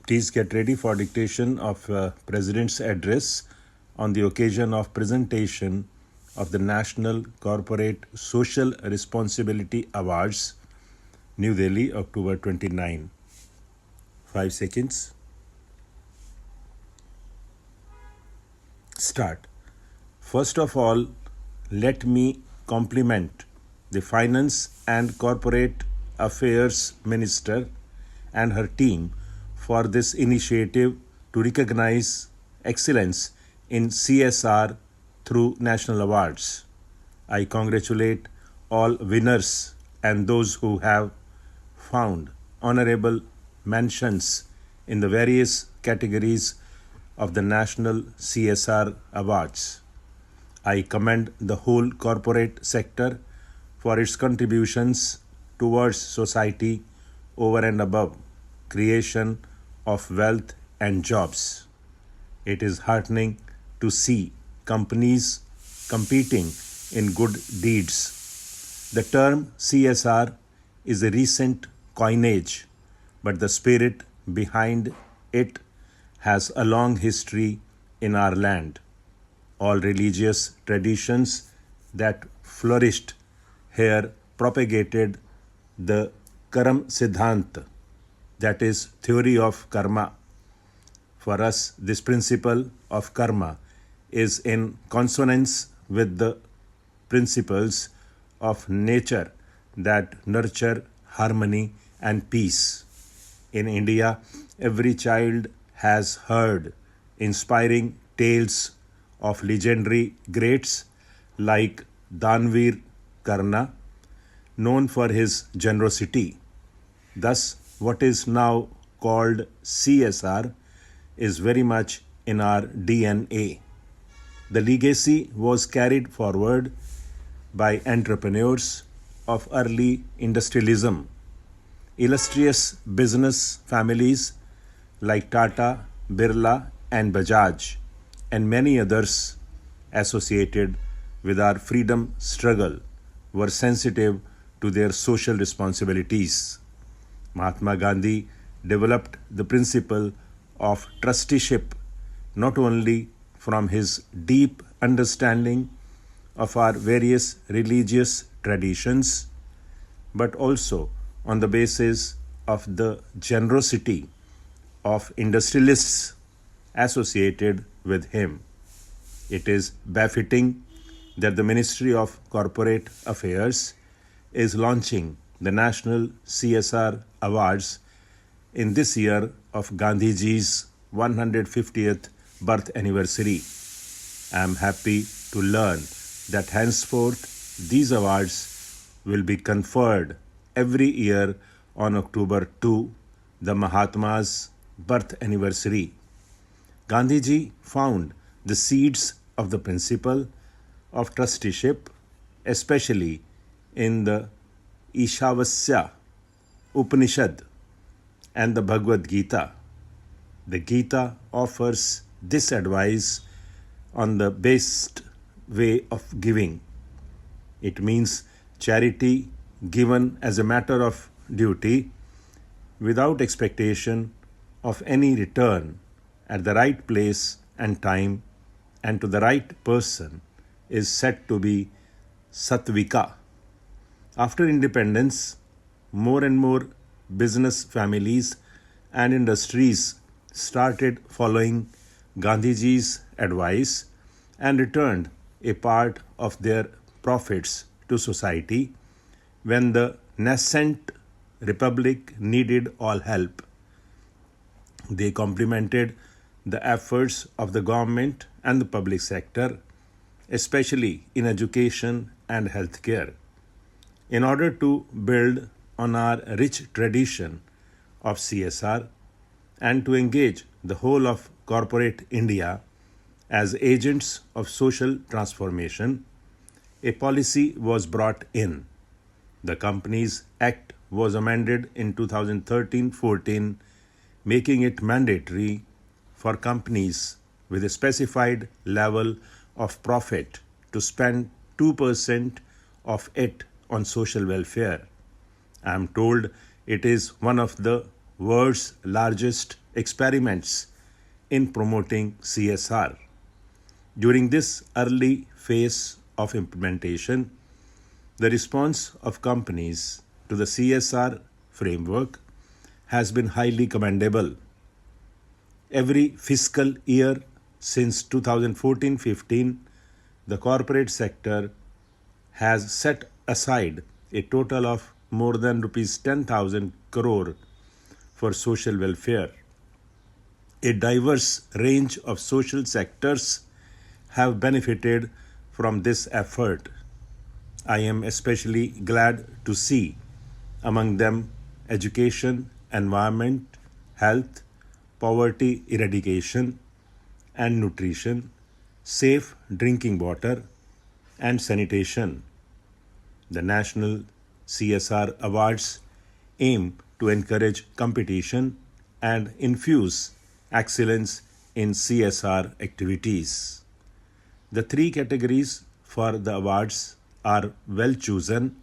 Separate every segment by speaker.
Speaker 1: Please get ready for dictation of President's address on the occasion of presentation of the National Corporate Social Responsibility Awards, New Delhi, October 29. 5 seconds. Start. First of all, let me compliment the Finance and Corporate Affairs Minister and her team for this initiative to recognize excellence in CSR through national awards. I congratulate all winners and those who have found honorable mentions in the various categories of the National CSR Awards. I commend the whole corporate sector for its contributions towards society over and above creation of wealth and jobs. It is heartening to see companies competing in good deeds. The term CSR is a recent coinage, but the spirit behind it has a long history in our land. All religious traditions that flourished here propagated the Karam Siddhant, that is, theory of karma. For us, this principle of karma is in consonance with the principles of nature that nurture harmony and peace. In India, every child has heard inspiring tales of legendary greats like Danveer Karna, known for his generosity. Thus, what is now called CSR is very much in our DNA. The legacy was carried forward by entrepreneurs of early industrialism. Illustrious business families like Tata, Birla, and Bajaj, and many others associated with our freedom struggle were sensitive to their social responsibilities. Mahatma Gandhi developed the principle of trusteeship not only from his deep understanding of our various religious traditions, but also on the basis of the generosity of industrialists associated with him. It is befitting that the Ministry of Corporate Affairs is launching the National CSR Awards in this year of Gandhiji's 150th birth anniversary. I am happy to learn that henceforth these awards will be conferred every year on October 2, the Mahatma's birth anniversary. Gandhiji found the seeds of the principle of trusteeship, especially in the Ishavasya Upanishad and the Bhagavad Gita. The Gita offers this advice on the best way of giving. It means charity given as a matter of duty without expectation of any return at the right place and time and to the right person is said to be Satvika. After independence, more and more business families and industries started following Gandhiji's advice and returned a part of their profits to society when the nascent republic needed all help. They complemented the efforts of the government and the public sector, especially in education and healthcare. In order to build on our rich tradition of CSR and to engage the whole of corporate India as agents of social transformation, a policy was brought in. The Companies Act was amended in 2013-14, making it mandatory for companies with a specified level of profit to spend 2% of it on social welfare. I am told it is one of the world's largest experiments in promoting CSR. During this early phase of implementation, the response of companies to the CSR framework has been highly commendable. Every fiscal year since 2014-15, the corporate sector has set aside a total of more than rupees 10,000 crore for social welfare. A diverse range of social sectors have benefited from this effort. I am especially glad to see among them education, environment, health, poverty eradication and nutrition, safe drinking water, and sanitation. The National CSR Awards aim to encourage competition and infuse excellence in CSR activities. The three categories for the awards are well chosen: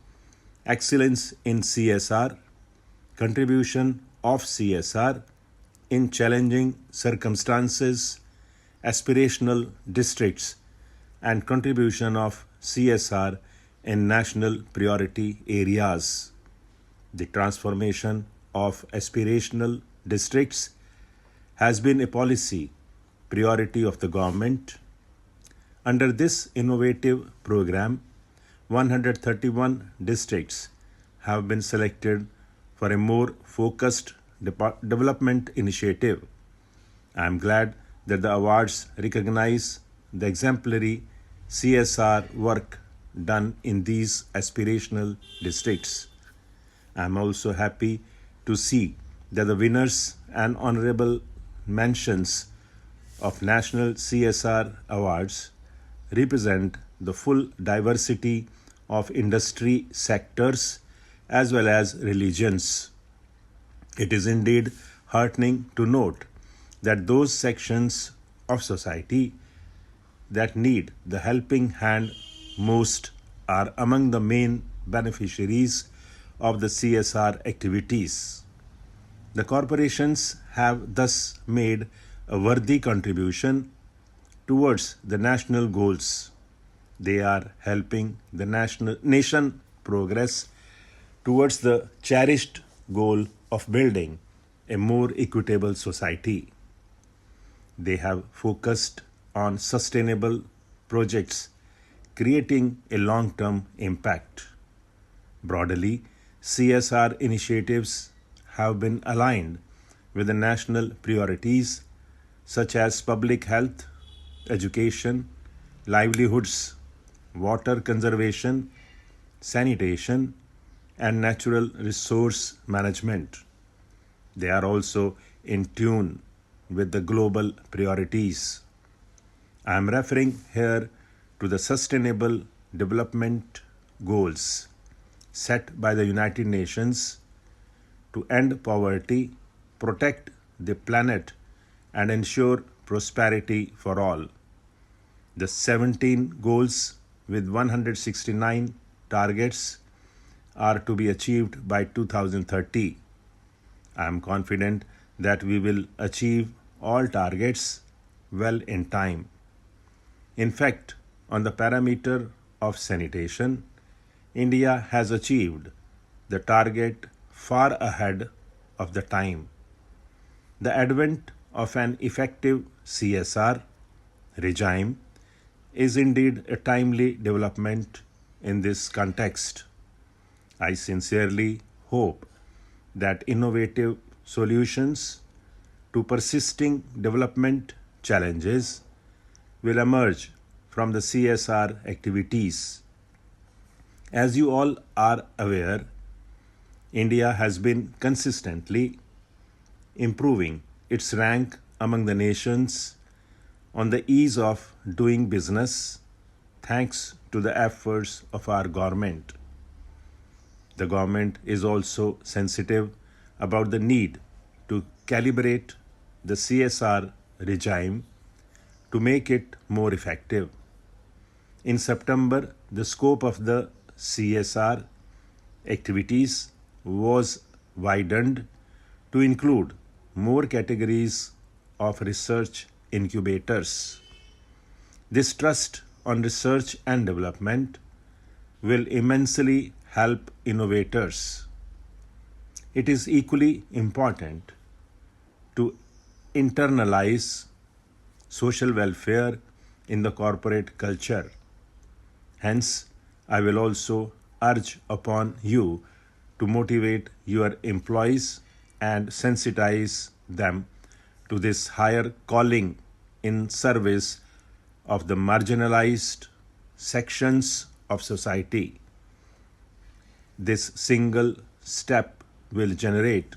Speaker 1: excellence in CSR, contribution of CSR in challenging circumstances, aspirational districts, and contribution of CSR in national priority areas. The transformation of aspirational districts has been a policy priority of the government. Under this innovative program, 131 districts have been selected for a more focused development initiative. I am glad that the awards recognize the exemplary CSR work done in these aspirational districts. I am also happy to see that the winners and honorable mentions of National CSR Awards represent the full diversity of industry sectors as well as religions. It is indeed heartening to note that those sections of society that need the helping hand most are among the main beneficiaries of the CSR activities. The corporations have thus made a worthy contribution towards the national goals. They are helping the nation progress towards the cherished goal of building a more equitable society. They have focused on sustainable projects creating a long-term impact. Broadly, CSR initiatives have been aligned with the national priorities such as public health, education, livelihoods, water conservation, sanitation, and natural resource management. They are also in tune with the global priorities. I am referring here to the Sustainable Development Goals set by the United Nations to end poverty, protect the planet, and ensure prosperity for all. The 17 goals with 169 targets are to be achieved by 2030. I am confident that we will achieve all targets well in time. In fact, on the parameter of sanitation, India has achieved the target far ahead of the time. The advent of an effective CSR regime is indeed a timely development in this context. I sincerely hope that innovative solutions to persisting development challenges will emerge from the CSR activities. As you all are aware, India has been consistently improving its rank among the nations on the ease of doing business thanks to the efforts of our government. The government is also sensitive about the need to calibrate the CSR regime to make it more effective. In September, the scope of the CSR activities was widened to include more categories of research incubators. This trust on research and development will immensely help innovators. It is equally important to internalize social welfare in the corporate culture. Hence, I will also urge upon you to motivate your employees and sensitize them to this higher calling in service of the marginalized sections of society. This single step will generate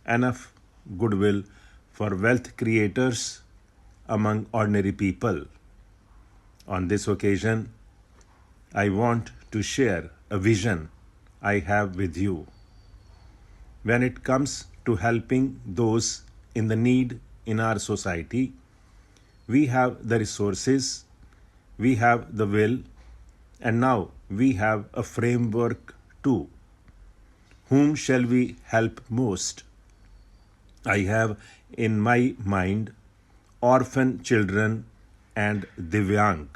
Speaker 1: enough goodwill for wealth creators among ordinary people. On this occasion, I want to share a vision I have with you. When it comes to helping those in the need in our society, we have the resources, we have the will, and now we have a framework too. Whom shall we help most? I have in my mind orphan children and Divyang.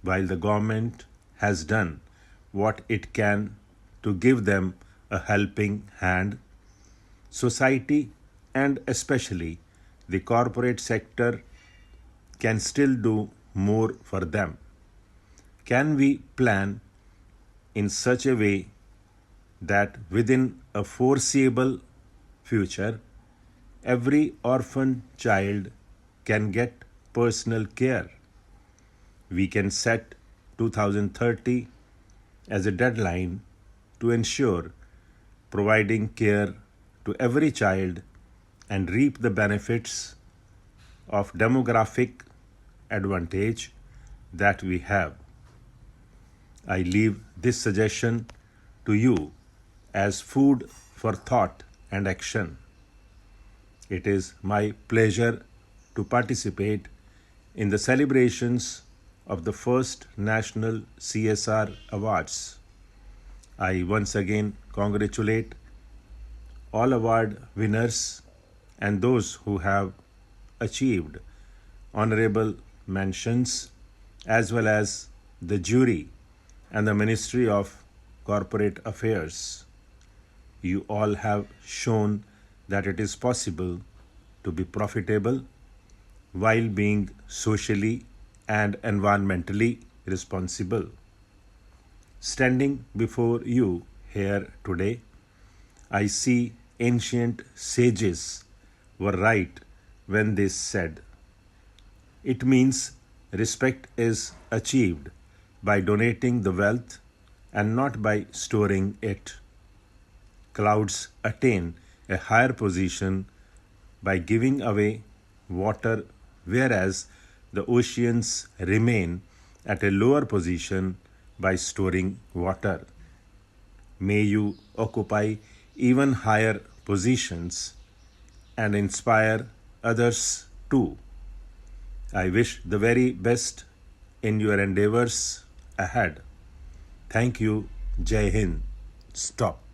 Speaker 1: While the government has done what it can to give them a helping hand, society and especially the corporate sector can still do more for them. Can we plan in such a way that within a foreseeable future, every orphan child can get personal care? We can set 2030 as a deadline to ensure providing care to every child and reap the benefits of demographic advantage that we have. I leave this suggestion to you as food for thought and action. It is my pleasure to participate in the celebrations of the first National CSR Awards. I once again congratulate all award winners and those who have achieved honorable mentions, as well as the jury and the Ministry of Corporate Affairs. You all have shown that it is possible to be profitable while being socially and environmentally responsible. Standing before you here today, I see ancient sages were right when they said, it means respect is achieved by donating the wealth and not by storing it. Clouds attain a higher position by giving away water, whereas the oceans remain at a lower position by storing water. May you occupy even higher positions and inspire others too. I wish the very best in your endeavors ahead. Thank you. Jai Hind. Stop.